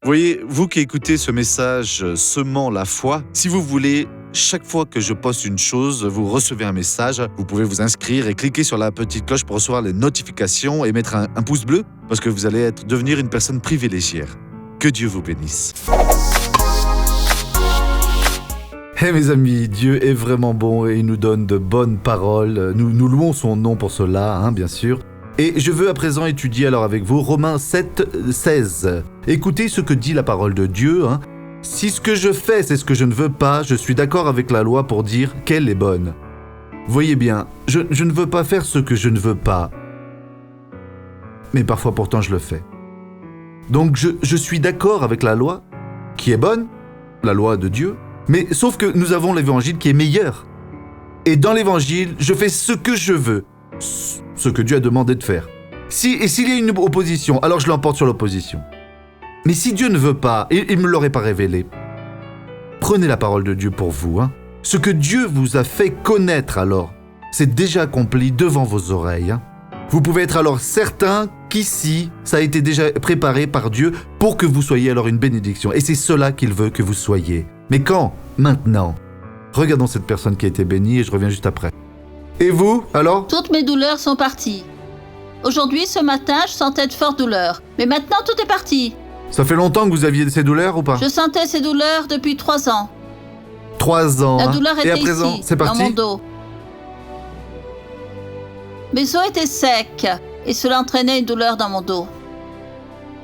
Voyez, vous qui écoutez ce message semant la foi, si vous voulez, chaque fois que je poste une chose, vous recevez un message, vous pouvez vous inscrire et cliquer sur la petite cloche pour recevoir les notifications et mettre un pouce bleu parce que vous allez devenir une personne privilégiée. Que Dieu vous bénisse. Eh mes amis, Dieu est vraiment bon et il nous donne de bonnes paroles. Nous louons son nom pour cela, bien sûr. Et je veux à présent étudier alors avec vous Romains 7, 16. Écoutez ce que dit la parole de Dieu. Si ce que je fais, c'est ce que je ne veux pas, je suis d'accord avec la loi pour dire qu'elle est bonne. Voyez bien, je ne veux pas faire ce que je ne veux pas. Mais parfois pourtant je le fais. Donc je suis d'accord avec la loi, qui est bonne, la loi de Dieu, mais sauf que nous avons l'évangile qui est meilleur. Et dans l'évangile, je fais ce que je veux, ce que Dieu a demandé de faire. S'il y a une opposition, alors je l'emporte sur l'opposition. Mais si Dieu ne veut pas, il ne me l'aurait pas révélé. Prenez la parole de Dieu pour vous. Ce que Dieu vous a fait connaître alors, c'est déjà accompli devant vos oreilles. Vous pouvez être alors certain qu'ici, ça a été déjà préparé par Dieu pour que vous soyez alors une bénédiction. Et c'est cela qu'il veut que vous soyez. Mais quand? Maintenant. Regardons cette personne qui a été bénie et je reviens juste après. Et vous, alors? Toutes mes douleurs sont parties. Aujourd'hui, ce matin, je sentais de fortes douleurs. Mais maintenant, tout est parti. Ça fait longtemps que vous aviez ces douleurs ou pas? Je sentais ces douleurs depuis 3 ans. 3 ans. La douleur Et était à présent, ici, c'est parti? dans mon dos. Mes os étaient secs et cela entraînait une douleur dans mon dos.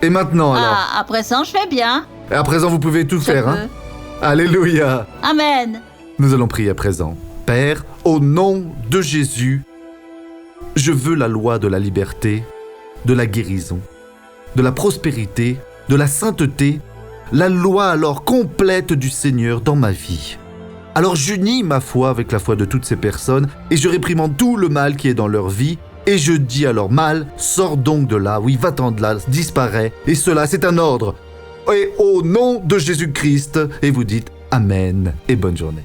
Et maintenant alors? À présent, je vais bien. Et à présent, vous pouvez tout faire, peux. Alléluia. Amen. Nous allons prier à présent. Père, au nom de Jésus, je veux la loi de la liberté, de la guérison, de la prospérité, de la sainteté, la loi alors complète du Seigneur dans ma vie. Alors j'unis ma foi avec la foi de toutes ces personnes et je réprimande tout le mal qui est dans leur vie et je dis alors mal, sors donc de là, oui va-t'en de là, disparaît et cela c'est un ordre. Et au nom de Jésus-Christ, et vous dites Amen et bonne journée.